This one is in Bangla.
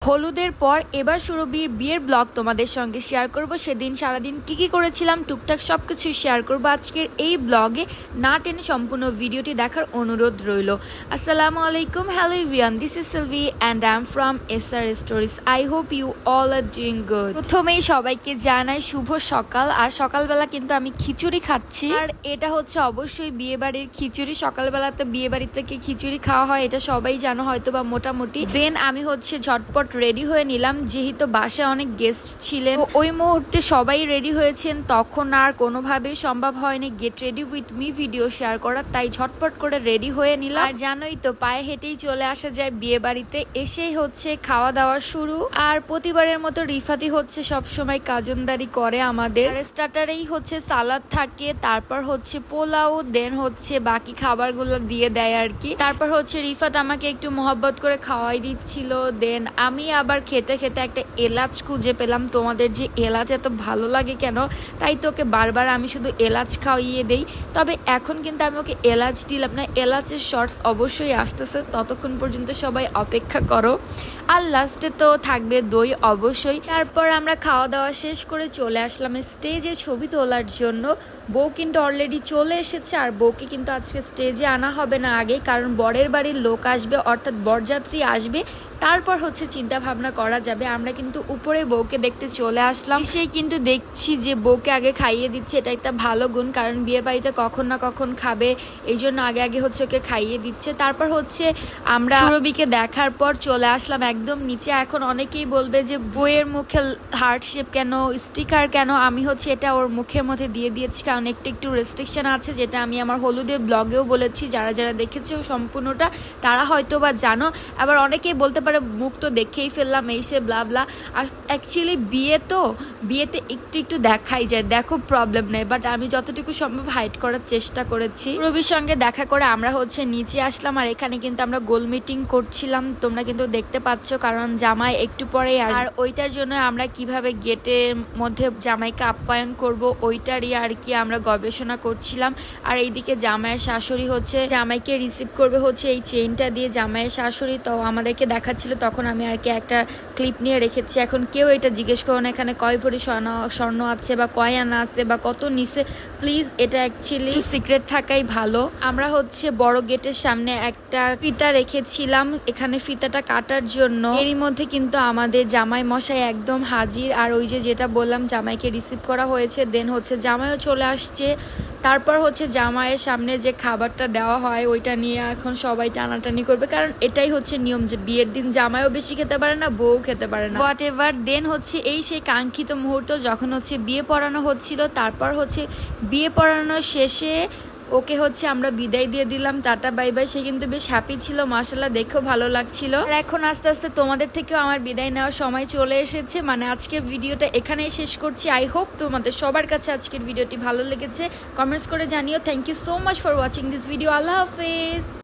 হলুদের পর এবার সুরভির বিয়ের ব্লগ তোমাদের সঙ্গে শেয়ার করব। সেদিন সারাদিন কি করেছিলাম টুকটাক সবকিছু শেয়ার করব আজকের এই ব্লগে। না টেনে সম্পূর্ণ ভিডিওটি দেখার অনুরোধ রইল। আসসালামু আলাইকুম, hello everyone, this is Silvi and I am from SR stories. I hope you all are doing good. প্রথমেই সবাইকে জানাই শুভ সকাল। আর সকালবেলা কিন্তু আমি খিচুড়ি খাচ্ছি, আর এটা হচ্ছে অবশ্যই বিয়ে বাড়ির খিচুড়ি। সকালবেলাতে বিয়ে বাড়ি থেকে খিচুড়ি খাওয়া হয়, এটা সবাই জানো হয়তো বা মোটামুটি। দেন আমি হচ্ছে ঝটপট রেডি হয়ে নিলাম, যেহেতু বাসায় অনেক গেস্ট ছিলেন। ওই মুহূর্তে সবাই রেডি হয়েছেন, তখন আর কোনোভাবেই সম্ভব হয়নি get ready with me video share করার, তাই ঝটপট করে রেডি হয়ে নিলাম। আর জানোই তো পায়ে হেঁটেই চলে আসা যায় বিয়ে বাড়িতে। এসেই হচ্ছে খাওয়া দাওয়া শুরু। আর প্রতিবারের মতো রিফাতি হচ্ছে সবসময় কাজনদারি করে আমাদের। স্টার্টারেই হচ্ছে সালাদ থাকে, তারপর হচ্ছে পোলাও, দেন হচ্ছে বাকি খাবারগুলো দিয়ে দেয় আর কি। তারপর হচ্ছে রিফাত আমাকে একটু মহব্বত করে খাওয়াই দিচ্ছিল। দেন আমি আবার খেতে খেতে একটা এলাচ খুঁজে পেলাম। তোমাদের যে এলাচ এত ভালো লাগে কেন, তাই তোকে বারবার আমি শুধু এলাচ খাওয়িয়ে দেই। তবে এখন কিন্তু আমি ওকে এলাচ দিলাম না, এলাচের শর্টস অবশ্যই আসতেছে, ততক্ষণ পর্যন্ত সবাই অপেক্ষা করো। আর লাস্টে তো থাকবে দই অবশ্যই। তারপর আমরা খাওয়া দাওয়া শেষ করে চলে আসলাম স্টেজে ছবি তোলার জন্য। বউ কিন্তু অলরেডি চলে এসেছে, আর বউকে কিন্তু আজকে স্টেজে আনা হবে না আগে, কারণ বরের বাড়ির লোক আসবে, অর্থাৎ বরযাত্রী আসবে, তারপর হচ্ছে চিন্তা ভাবনা করা যাবে। আমরা কিন্তু উপরে বউকে দেখতে চলে আসলাম। সেই কিন্তু দেখছি যে বউকে আগে খাইয়ে দিচ্ছে, এটা একটা ভালো গুণ, কারণ বিয়ে বাড়িতে কখন না কখন খাবে, এই জন্য আগে আগে হচ্ছে ওকে খাইয়ে দিচ্ছে। তারপর হচ্ছে আমরা সুরভিকে দেখার পর চলে আসলাম একদম নিচে। এখন অনেকেই বলবে যে বউয়ের মুখে হার্ট শেপ কেন, স্টিকার কেন। আমি হচ্ছে এটা ওর মুখের মধ্যে দিয়ে দিয়েছি, কারণ একটু রেস্ট্রিকশন আছে, যেটা আমি আমার হলুদের ব্লগেও বলেছি। যারা যারা দেখেছে সম্পূর্ণটা তারা হয়তো বা জানো। আবার অনেকেই বলতে পারে মুখ তো দেখেই ফেললাম, এই সে ব্লা ব্লা। আর অ্যাকচুয়ালি বিয়েতে একটু দেখাই যায়, দেখো প্রবলেম নেই, বাট আমি যতটুকু সম্ভব হাইড করার চেষ্টা করেছি। রবির সঙ্গে দেখা করে আমরা হচ্ছে নিচে আসলাম, আর এখানে কিন্তু আমরা গোল মিটিং করছিলাম, তোমরা কিন্তু দেখতে পাচ্ছ, কারণ জামাই একটু পরেই আসবে। আর ওইটার জন্য আমরা কিভাবে গেটের মধ্যে জামাইকে আপ্যায়ন করব ওইটারই আর কি আমরা গবেষণা করছিলাম। আর এইদিকে জামাইয়ের শাশুড়ি হচ্ছে জামাইকে রিসিভ করবে হচ্ছে এই চেইনটা দিয়ে। জামাইয়ের শাশুড়ি তো আমাদেরকে দেখাচ্ছিল, তখন আমি আর কি একটা ক্লিপ নিয়ে রেখেছি। এখন কেউ এটা জিজ্ঞেস করো না এখানে কয় ভরি স্বর্ণ আছে বা কয় আনা আছে বা কত নিচে, প্লিজ এটা অ্যাকচুয়ালি সিক্রেট থাকাই ভালো। আমরা হচ্ছে বড় গেটের সামনে একটা ফিতা রেখেছিলাম এখানে ফিতাটা কাটার জন্য। এরই মধ্যে কিন্তু আমাদের জামাই মশাই একদম হাজির। আর ওই যেটা বললাম জামাইকে রিসিভ করা হয়েছে, দেন হচ্ছে জামাইও চলে আসছে। তারপর হচ্ছে জামাইয়ের সামনে যে খাবারটা দেওয়া হয় ওইটা নিয়ে এখন সবাই টানাটানি করবে, কারণ এটাই হচ্ছে নিয়ম যে বিয়ের দিন জামাইও বেশি খেতে পারে না, বউ খেতে পারে না, হোয়াট এভার। দেন হচ্ছে এই সেই কাঙ্ক্ষিত মুহূর্ত যখন হচ্ছে বিয়ে পড়ানো হচ্ছিল। তারপর হচ্ছে বিয়ে পড়ানোর শেষে ওকে হচ্ছে আমরা বিদায় দিয়ে দিলাম, টাটা বাই বাই। সে কিন্তু বেশ হ্যাপি ছিল, মাশাআল্লাহ, দেখেও ভালো লাগছিল। আর এখন আস্তে আস্তে তোমাদের থেকেও আমার বিদায় নেওয়ার সময় চলে এসেছে। মানে আজকের ভিডিওটা এখানেই শেষ করছি। আই হোপ তোমাদের সবার কাছে আজকের ভিডিওটি ভালো লেগেছে। কমেন্টস করে জানিও। Thank you so much for watching this video. আল্লাহ হাফেজ।